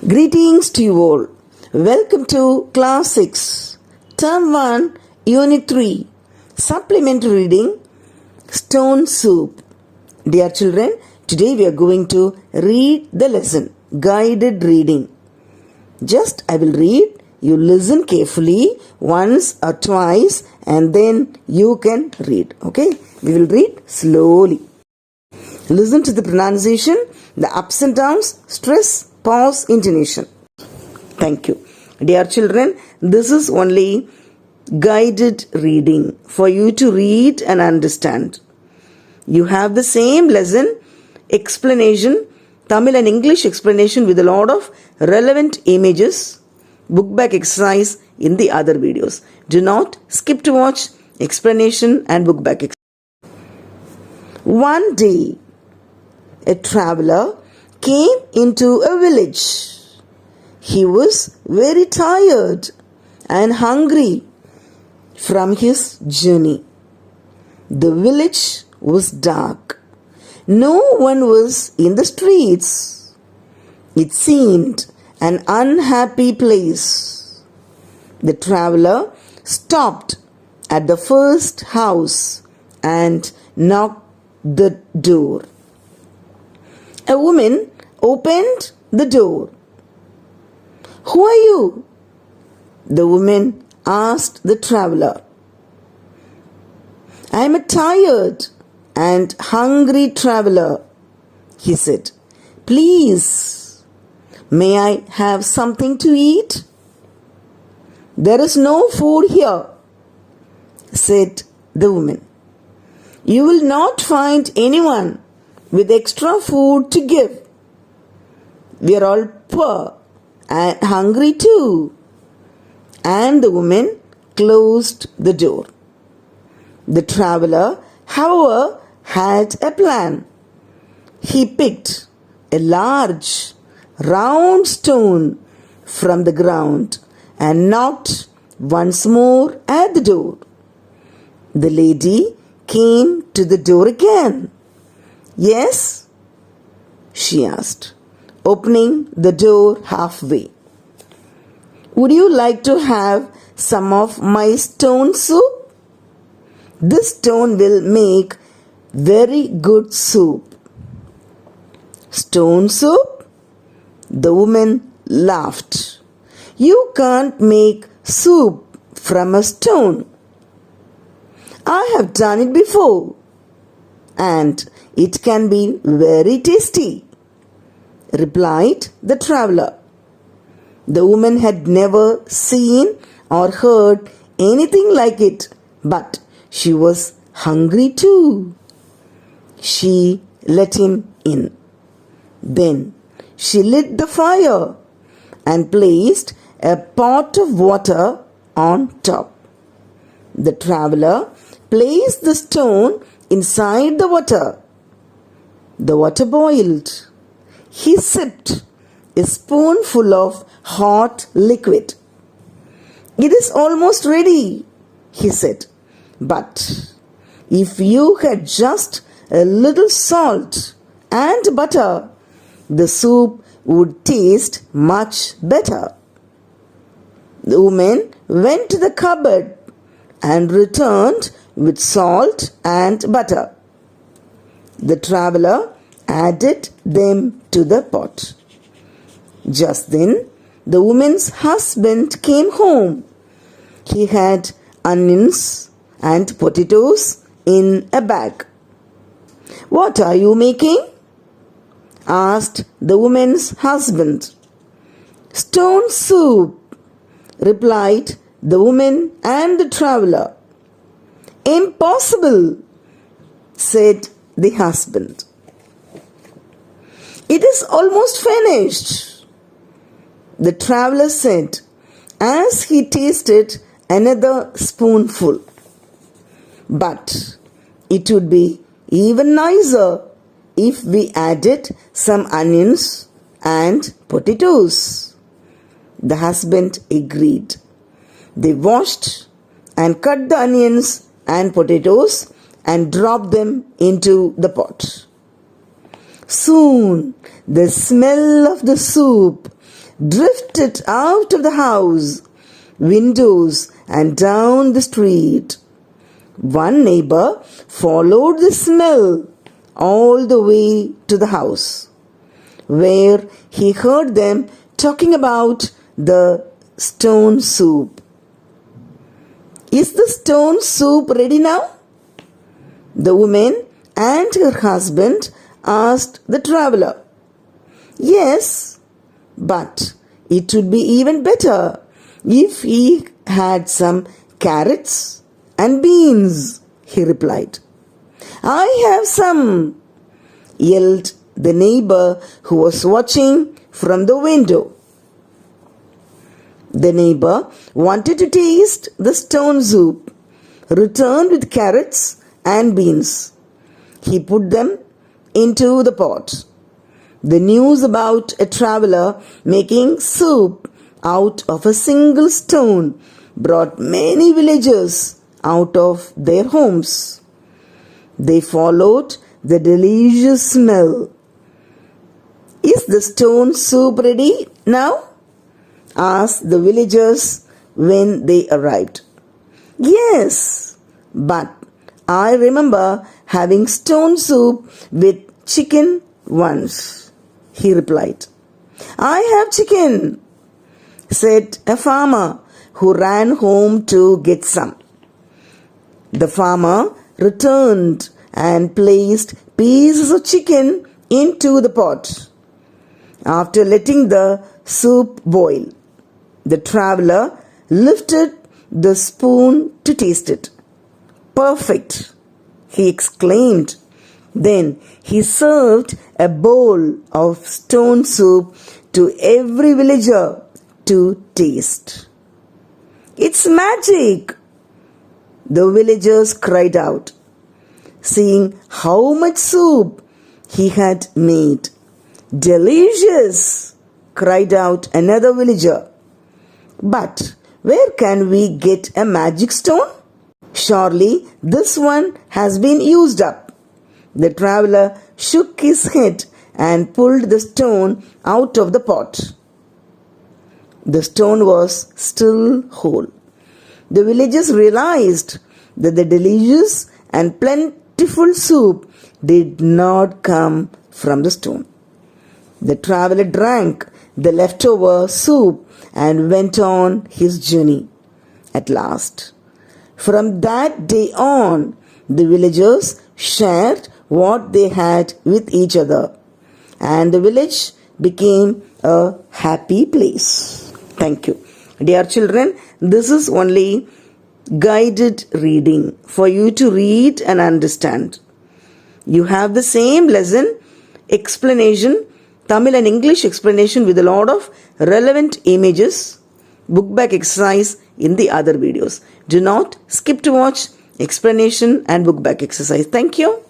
Greetings to you all. Welcome to Class 6, Term 1, Unit 3, Supplementary Reading, Stone Soup. Dear children, today we are going to read the lesson, Guided Reading. Just I will read, you listen carefully once or twice and then you can read. Okay? We will read slowly. Listen to the pronunciation, the ups and downs, stress, pause, intonation. Thank you. Dear children, this is only guided reading for you to read and understand. You have the same lesson, explanation, Tamil and English explanation with a lot of relevant images, book back exercise in the other videos. Do not skip to watch explanation and book back exercise. One day, a traveler came into a village. He was very tired and hungry from his journey. The village was dark. No one was in the streets. It seemed an unhappy place. The traveler stopped at the first house and knocked the door. A woman opened the door. "Who are you?" the woman asked the traveler. "I am a tired and hungry traveler," he said. "Please, may I have something to eat?" "There is no food here," said the woman. "You will not find anyone with extra food to give. We are all poor and hungry too." And the woman closed the door. The traveler, however, had a plan. He picked a large, round stone from the ground and knocked once more at the door. The lady came to the door again. "Yes?" she asked, opening the door halfway. "Would you like to have some of my stone soup? This stone will make very good soup." "Stone soup?" The woman laughed. "You can't make soup from a stone. I have done it before, and it can be very tasty," replied the traveler. The woman had never seen or heard anything like it, but she was hungry too. She let him in. Then she lit the fire and placed a pot of water on top. The traveler placed the stone inside the water. The water boiled. He sipped a spoonful of hot liquid. "It is almost ready," he said. "But if you had just a little salt and butter, the soup would taste much better." The woman went to the cupboard and returned with salt and butter. The traveler added them to the pot. Just then, the woman's husband came home. He had onions and potatoes in a bag. "What are you making?" asked the woman's husband. "Stone soup," replied the woman and the traveler. "Impossible," said the husband. "It is almost finished," the traveler said as he tasted another spoonful. "But it would be even nicer if we added some onions and potatoes." The husband agreed. They washed and cut the onions and potatoes and dropped them into the pot. Soon the smell of the soup drifted out of the house, windows, and down the street. One neighbor followed the smell all the way to the house, where he heard them talking about the stone soup. Is the stone soup ready now? The woman and her husband asked the traveler. Yes, but it would be even better if he had some carrots and beans, he replied. I have some, yelled the neighbor who was watching from the window. The neighbor wanted to taste the stone soup, returned with carrots and beans. He put them into the pot. The news about a traveler making soup out of a single stone brought many villagers out of their homes. They followed the delicious smell. Is the stone soup ready now? Asked the villagers when they arrived. Yes, but I remember having stone soup with chicken once, he replied. I have chicken, said a farmer who ran home to get some. The farmer returned and placed pieces of chicken into the pot. After letting the soup boil, the traveler lifted the spoon to taste it. Perfect, he exclaimed. Then he served a bowl of stone soup to every villager to taste. It's magic, the villagers cried out, seeing how much soup he had made. Delicious, cried out another villager. But where can we get a magic stone? Surely this one has been used up. The traveler shook his head and pulled the stone out of the pot. The stone was still whole. The villagers realized that the delicious and plentiful soup did not come from the stone. The traveler drank the leftover soup and went on his journey. At last, from that day on, the villagers shared what they had with each other, and the village became a happy place. Thank you. Dear children, this is only guided reading for you to read and understand. You have the same lesson, explanation, Tamil and English explanation with a lot of relevant images, book back exercise in the other videos. Do not skip to watch explanation and book back exercise. Thank you.